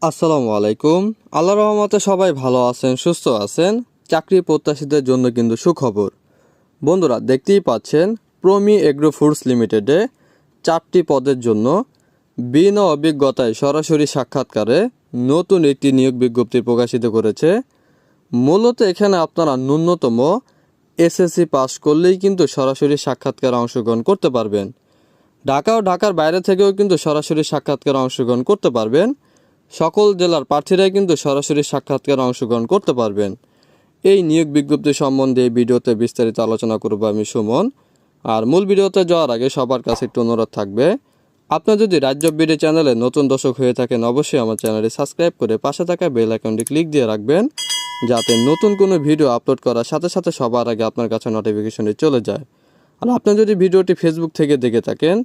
আসসালামু আলাইকুম। আল্লাহর রহমতে সবাই ভালো আছেন, সুস্থ আছেন। চাকরি প্রত্যাশীদের জন্য কিন্তু সুখবর। বন্ধুরা, দেখতেই পাচ্ছেন প্রমি এগ্রো ফুডস লিমিটেডে 4টি পদের জন্য বিনা অভিজ্ঞতায় সরাসরি সাক্ষাৎকারে নতুন একটি নিয়োগ বিজ্ঞপ্তি প্রকাশিত করেছে। মূলত এখানে আপনারা ন্যূনতম এসএসসি পাস করলেই কিন্তু সরাসরি সাক্ষাৎকারে অংশগ্রহণ করতে পারবেন। ঢাকা ও ঢাকার বাইরে থেকেও কিন্তু সরাসরি সাক্ষাৎকারে অংশগ্রহণ করতে পারবেন। সকল জেলার প্রার্থীরাই কিন্তু সরাসরি সাক্ষাৎকারে অংশগ্রহণ করতে পারবেন। এই নিয়োগ বিজ্ঞপ্তি সম্বন্ধে এই ভিডিওতে বিস্তারিত আলোচনা করব আমি সুমন। আর মূল ভিডিওতে যাওয়ার আগে সবার কাছে একটু অনুরোধ থাকবে, আপনার যদি রাজ্য বিডি চ্যানেলে নতুন দর্শক হয়ে থাকেন অবশ্যই আমার চ্যানেলটি সাবস্ক্রাইব করে পাশে থাকা বেল আইকনটি ক্লিক দিয়ে রাখবেন, যাতে নতুন কোনো ভিডিও আপলোড করার সাথে সাথে সবার আগে আপনার কাছে নোটিফিকেশনটি চলে যায়। আর আপনি যদি ভিডিওটি ফেসবুক থেকে দেখে থাকেন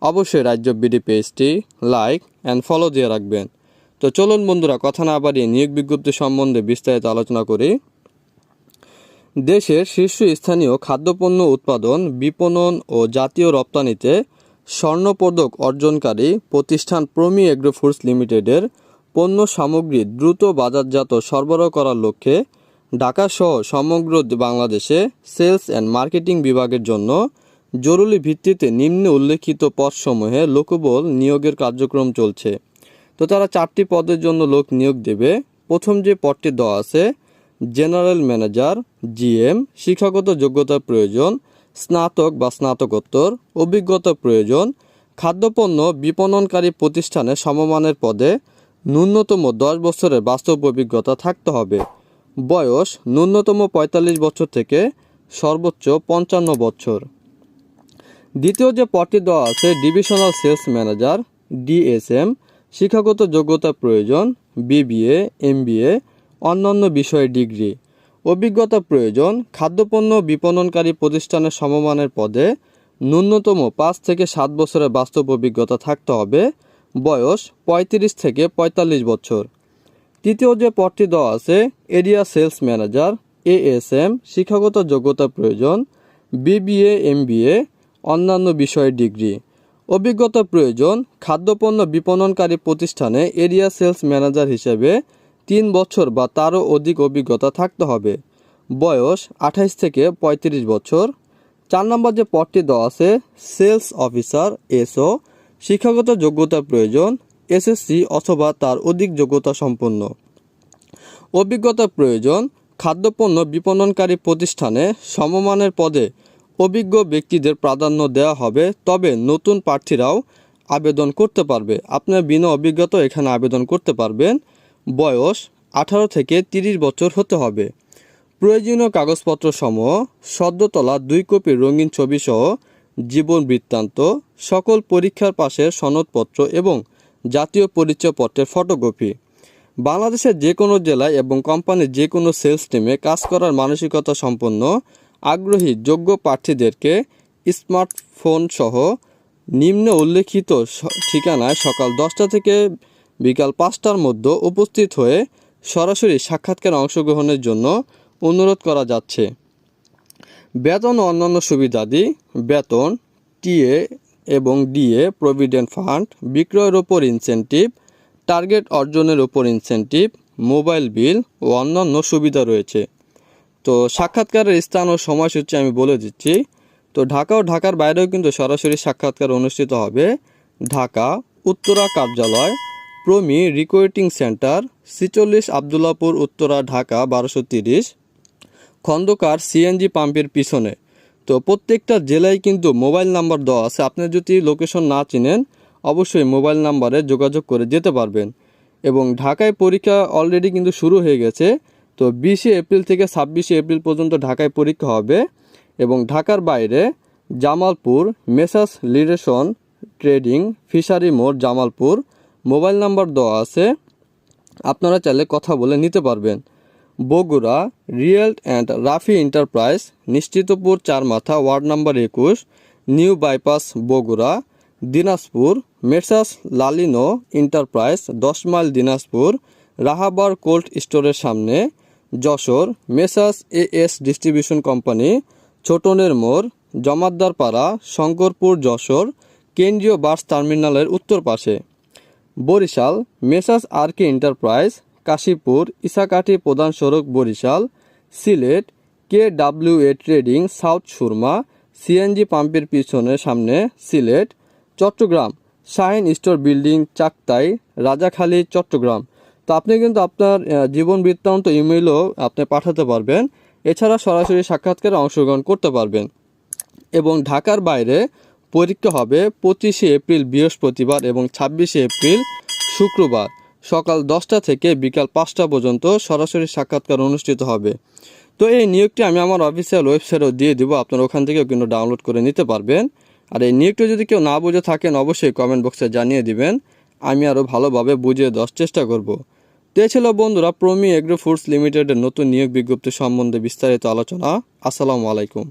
অবশ্যই রাজ্য বিডি পেজটি লাইক অ্যান্ড ফলো দিয়ে রাখবেন। তো চলুন বন্ধুরা, কথা না বাড়িয়ে নিয়োগ বিজ্ঞপ্তি সম্বন্ধে বিস্তারিত আলোচনা করি। দেশের শীর্ষস্থানীয় খাদ্যপণ্য উৎপাদন, বিপণন ও জাতীয় রপ্তানিতে স্বর্ণপদক অর্জনকারী প্রতিষ্ঠান প্রমি এগ্রো ফুডস লিমিটেডের পণ্য সামগ্রী দ্রুত বাজারজাত সরবরাহ করার লক্ষ্যে ঢাকাসহ সমগ্র বাংলাদেশে সেলস অ্যান্ড মার্কেটিং বিভাগের জন্য জরুরি ভিত্তিতে নিম্নে উল্লেখিত পদসমূহে লোকবল নিয়োগের কার্যক্রম চলছে। তো তারা 4টি পদের জন্য লোক নিয়োগ দেবে। প্রথম যে পদটি দেওয়া আছে জেনারেল ম্যানেজার জিএম, শিক্ষাগত যোগ্যতার প্রয়োজন, স্নাতক বা স্নাতকোত্তর অভিজ্ঞতা প্রয়োজন। খাদ্যপণ্য বিপণনকারী প্রতিষ্ঠানে সমমানের পদে ন্যূনতম 10 বছরের বাস্তব অভিজ্ঞতা থাকতে হবে। বয়স ন্যূনতম 45 বছর থেকে সর্বোচ্চ 55 বছর। দ্বিতীয় যে পদটি দেওয়া আছে ডিভিশনাল সেলস ম্যানেজার ডিএসএম, শিক্ষাগত যোগ্যতা প্রয়োজন বিবিএ, এমবিএ, অন্যান্য বিষয়ে ডিগ্রি, অভিজ্ঞতা প্রয়োজন। খাদ্যপণ্য বিপণনকারী প্রতিষ্ঠানের সমমানের পদে ন্যূনতম 5 থেকে 7 বছরের বাস্তব অভিজ্ঞতা থাকতে হবে। বয়স 35 থেকে 45 বছর। তৃতীয় যে পদটি দেওয়া আছে এরিয়া সেলস ম্যানেজার এএসএম, শিক্ষাগত যোগ্যতা প্রয়োজন বিবিএ, এমবিএ, অন্যান্য বিষয়ে ডিগ্রি, অভিজ্ঞতা প্রয়োজন। খাদ্যপণ্য বিপণনকারী প্রতিষ্ঠানে এরিয়া সেলস ম্যানেজার হিসেবে 3 বছর বা তারও অধিক অভিজ্ঞতা থাকতে হবে। বয়স 28 থেকে 35 বছর। 4 নম্বর যে পদটি দেওয়া আছে সেলস অফিসার এসও, শিক্ষাগত যোগ্যতা প্রয়োজন এসএসসি অথবা তার অধিক যোগ্যতা সম্পন্ন, অভিজ্ঞতা প্রয়োজন। খাদ্যপণ্য বিপণনকারী প্রতিষ্ঠানে সমমানের পদে অভিজ্ঞ ব্যক্তিদের প্রাধান্য দেওয়া হবে, তবে নতুন প্রার্থীরাও আবেদন করতে পারবে। আপনার বিনা অভিজ্ঞতা এখানে আবেদন করতে পারবেন। বয়স 18 থেকে 30 বছর হতে হবে। প্রয়োজনীয় কাগজপত্র সমূহ সদ্য তোলা 2 কপি রঙিন ছবি সহ জীবন বৃত্তান্ত, সকল পরীক্ষার পাশের সনদপত্র এবং জাতীয় পরিচয়পত্রের ফটোকপি। বাংলাদেশের যে কোনো জেলায় এবং কোম্পানির যে কোনো সেলস টিমে কাজ করার মানসিকতা সম্পন্ন আগ্রহী যোগ্য প্রার্থীদেরকে স্মার্টফোন সহ নিম্নে উল্লেখিত ঠিকানায় সকাল 10টা থেকে বিকাল 5টার মধ্যে উপস্থিত হয়ে সরাসরি সাক্ষাৎকারে অংশগ্রহণের জন্য অনুরোধ করা যাচ্ছে। বেতন ও অন্যান্য সুবিধাদি: বেতন, টিএ এবং ডিএ, প্রভিডেন্ট ফান্ড, বিক্রয়ের ওপর ইনসেনটিভ, টার্গেট অর্জনের ওপর ইনসেনটিভ, মোবাইল বিল ও অন্যান্য সুবিধা রয়েছে। তো সাক্ষাৎকারের স্থান ও সময়সূচি আমি বলে দিচ্ছি। তো ঢাকা ও ঢাকার বাইরেও কিন্তু সরাসরি সাক্ষাৎকার অনুষ্ঠিত হবে। ঢাকা উত্তরা কার্যালয়, Promi recruiting centre, 46 Abdullapur Uttara, Dhaka 1230, Khandakar CNG পাম্পের পিছনে। তো প্রত্যেকটা জেলায় কিন্তু মোবাইল নাম্বার দেওয়া আছে। আপনি যদি লোকেশন না চিনেন অবশ্যই মোবাইল নাম্বারে যোগাযোগ করে যেতে পারবেন। এবং ঢাকায় পরীক্ষা অলরেডি কিন্তু শুরু হয়ে গেছে। তো 20 এপ্রিল থেকে 26 এপ্রিল পর্যন্ত ঢাকায় পরীক্ষা হবে। এবং ঢাকার বাইরে জামালপুর, মেসাস লিডেশন ট্রেডিং, ফিশারি মোড়, জামালপুর। মোবাইল নাম্বার দেওয়া আছে, আপনারা চাইলে কথা বলে নিতে পারবেন। Bogura real and Rafi enterprise, Nishchitpur 4 মাথা, ward number 21, new bypass Bogura. Dinajpur Messrs লালিনো enterprise, 10 mile Dinajpur, Rahbar cold স্টোরের সামনে। Jashore Messrs AS distribution company, ছোটনের মোড়, জমাদ্দারপাড়া, শঙ্করপুর, যশোর, কেন্দ্রীয় বাস টার্মিনালের উত্তর পাশে। Barishal Messrs RK enterprise, Kashipur Isakathi প্রধান সড়ক Barishal. Sylhet KWA trading south Surma, CNG পাম্পের পিছনে সামনে সিলেট। Chattogram Shahin store building Chaktai Rajakhali Chittagong. তো আপনি কিন্তু আপনার জীবন বৃত্তান্ত ইমেইলও আপনি পাঠাতে পারবেন, এছাড়া সরাসরি সাক্ষাৎকারে অংশগ্রহণ করতে পারবেন। এবং ঢাকার বাইরে পরীক্ষা হবে 25শে এপ্রিল বৃহস্পতিবার এবং 26শে এপ্রিল শুক্রবার সকাল 10টা থেকে বিকাল 5টা পর্যন্ত সরাসরি সাক্ষাৎকার অনুষ্ঠিত হবে। তো এই নিয়োগটি আমি আমার অফিসিয়াল ওয়েবসাইটেও দিয়ে দিব, আপনারা ওখান থেকেও কিন্তু ডাউনলোড করে নিতে পারবেন। আর এই নিয়োগটি যদি কেউ না বুঝে থাকেন অবশ্যই কমেন্ট বক্সে জানিয়ে দিবেন, আমি আরও ভালোভাবে বুঝিয়ে দেওয়ার চেষ্টা করব। তো এই ছিল বন্ধুরা প্রমি এগ্রো ফুডস লিমিটেডের নতুন নিয়োগ বিজ্ঞপ্তি সম্বন্ধে বিস্তারিত আলোচনা। আসসালামু আলাইকুম।